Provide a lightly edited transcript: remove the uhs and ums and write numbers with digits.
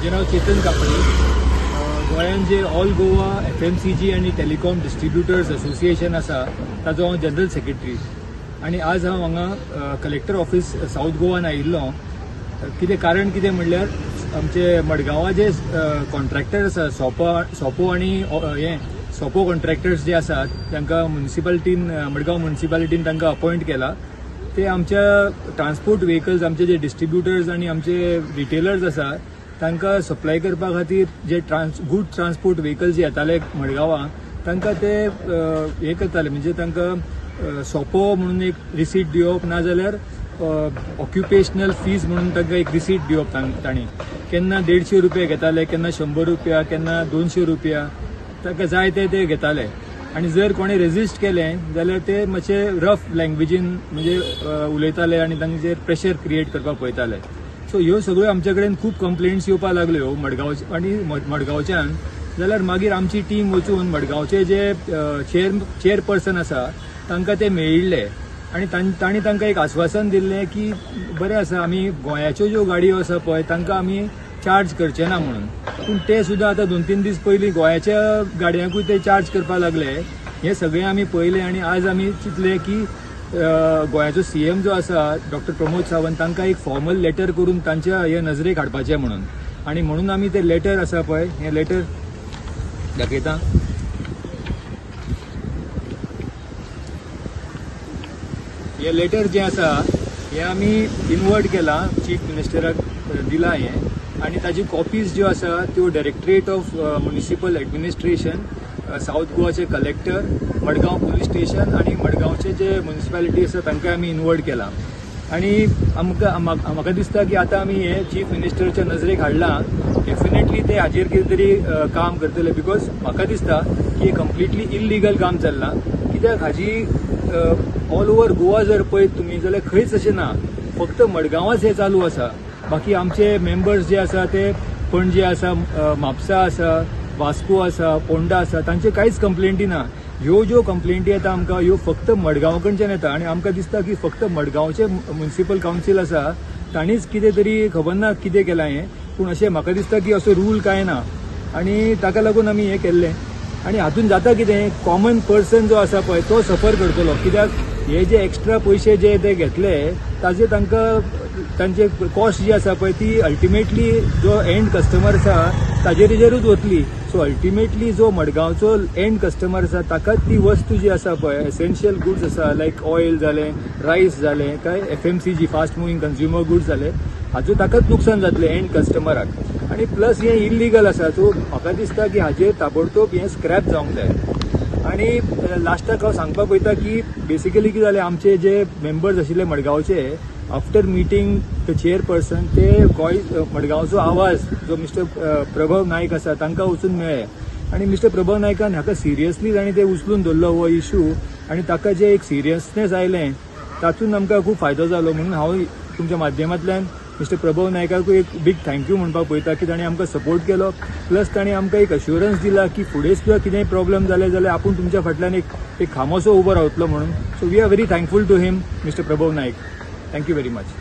म्हजें नांव चेतन कापडी. गोंयांत जे ऑल गोवा FMCG आनी टेलिकॉम डिस्ट्रिब्युटर्स असोसिएशन आसा ताजो हांव जनरल सेक्रेटरी. आनी आज हांव हांगा कलेक्टर ऑफिस साऊथ गोवान आयिल्लो. कितें कारण कितें म्हणल्यार आमचे मडगांवां जे कॉन्ट्रॅक्टर आसा सोपो आनी हे सोपो कॉन्ट्रॅक्टर्स जे आसात तांकां म्युनिसिपालिटीन मडगांव म्युनिसिपालिटीन तांकां अपॉयंट केला. ते आमच्या ट्रान्सपोर्ट व्हेकल्स आमचे जे डिस्ट्रिब्युटर्स आनी आमचे रिटेलर्स आसा तांकां सप्लाय करपा खातीर जे गूड ट्रान्सपोर्ट व्हेकल्स जे येताले मडगांवां तांकां ते हे करताले, म्हणजे तांकां सोपो म्हणून एक रिसीट दिवप, नाजाल्यार ऑक्युपेशनल फीज म्हणून तांकां एक रिसीट दिवप. तांणी केन्ना 150 रुपया घेताले, केन्ना 100 रुपया, केन्ना 200 रुपया, तांकां जाय ते घेताले. आनी जर कोणें रेजिस्ट केलें जाल्यार ते मातशे रफ लँग्वेजीन म्हणजे उलयताले आनी तांचेर प्रेशर क्रिएट करपाक पळयताले. सो ह्यो सगळ्यो आमचे कडेन खूब कंप्लेंट्स येवपाक लागल्यो मडगांवच्यान. जाल्यार मागीर आमची टीम वचून मडगांवचे जे चेअरपर्सन आसा तांकां ते मेळिल्ले आनी तांणी तांकां एक आश्वासन दिल्लें की बरें आसा, आमी गोंयाच्यो ज्यो गाडयो आसा पळय तांकां आमी चार्ज करचे ना म्हणून. पूण ते सुद्दां आतां 2-3 दीस पयलीं गोंयाच्या गाडयांकूय ते चार्ज करपाक लागले. हें सगळें आमी पळयलें आनी आज आमी चिंतलें की गोंयाचो CM जो आसा डॉक्टर प्रमोद सावंत तांकां एक फॉर्मल लेटर करून तांच्या हे नजरेक हाडपाचें म्हणून. आनी म्हणून आमी ते लेटर आसा पळय, हें लेटर दाखयता. हें लेटर जें आसा हें आमी इनवर्ट केलां, चीफ मिनिस्टराक दिलां हें. आनी ताजी कॉपीज ज्यो आसा त्यो directorate of municipal administration, south गोवाचे कलेक्टर, मडगांव पुलीस स्टेशन आनी मडगांवचे जे म्युनिसिपालिटी आसा तांकां आमी इनवर्ट केलां. आनी म्हाका दिसता की आतां आमी हे चीफ मिनिस्टरच्या नजरेक हाडलां, डेफिनेटली ते हाजेर कितें तरी काम करतले. बिकॉज म्हाका दिसता की हे कंप्लिटली इल्लिगल काम चल्लां. कित्याक हाजी ऑल ओव्हर गोवा जर पळयत तुमी जाल्यार खंयच अशें ना, फक्त मडगांवाच हे चालू आसा. बाकी आमचे मेंबर्स जे आसा ते पणजे आसा, म्हापसा आसा, वास्को आसा, पोंडा आसा, तांचे कांयच कंप्लेंटी ना. ह्यो ज्यो कंप्लेंटी येता आमकां ह्यो फक्त मडगांव कडच्यान येता. आनी आमकां दिसता की फक्त मडगांवचे म्युनिसिपल कावन्सील आसा तांणीच कितें तरी खबर ना कितें केलां हें, पूण अशें म्हाका दिसता की असो रूल कांय ना. आनी ताका लागून आमी हें केल्लें. आनी हातून जाता कितें, कॉमन पर्सन जो आसा पळय तो सफर करतलो. कित्याक हे जे एक्स्ट्रा पयशे जे ते घेतले ताजे तांकां तांचे कॉस्ट जी आसा पळय ती अल्टिमेटली जो एंड कस्टमर आसा ताजेरूच वतली. सो अल्टिमेटली जो मडगांवचो एंड कस्टमर आसा ताकाच ती वस्तू जी आसा पळय, एसेन्शियल गुड्स आसा लायक ऑयल जालें, रायस जालें, काय FMCG fast moving consumer goods जाले, हाजो ताकाच नुकसान जातलें एंड कस्टमराक. आनी प्लस हें इल्लिगल आसा. सो म्हाका दिसता की हाजेर ताबडतोब हें स्क्रॅप जावंक जाय. आनी लास्टाक हांव सांगपाक पळयता की बेसिकली कितें जालें, आमचे जे मेंबर्स आशिल्ले मडगांवचे, आफ्टर मिटींग द चेअरपर्सन ते मडगांवचो आवाज जो मिस्टर प्रभव नायक आसा तांकां वचून मेळ्ळे. आनी मिस्टर प्रभव नायकान हाका सिरियसली तांणी ते उचलून धरलो हो इशू. आनी ताका जे एक सिरियसनेस आयलें तातूंत आमकां खूब फायदो जालो. म्हणून हांव तुमच्या माध्यमांतल्यान मिस्टर प्रभव नायकाकूय एक बीग थँक्यू म्हणपाक पळयता की ताणें आमकां सपोर्ट केलो. प्लस ताणें आमकां एक अश्युरन्स दिला की फुडें सुद्दां कितेंय प्रॉब्लेम जाले जाल्यार आपूण तुमच्या फाटल्यान एक खामोसो उबो रावतलो म्हणून. So we are very thankful to him, mister Prabhav Naik. Thank you very much.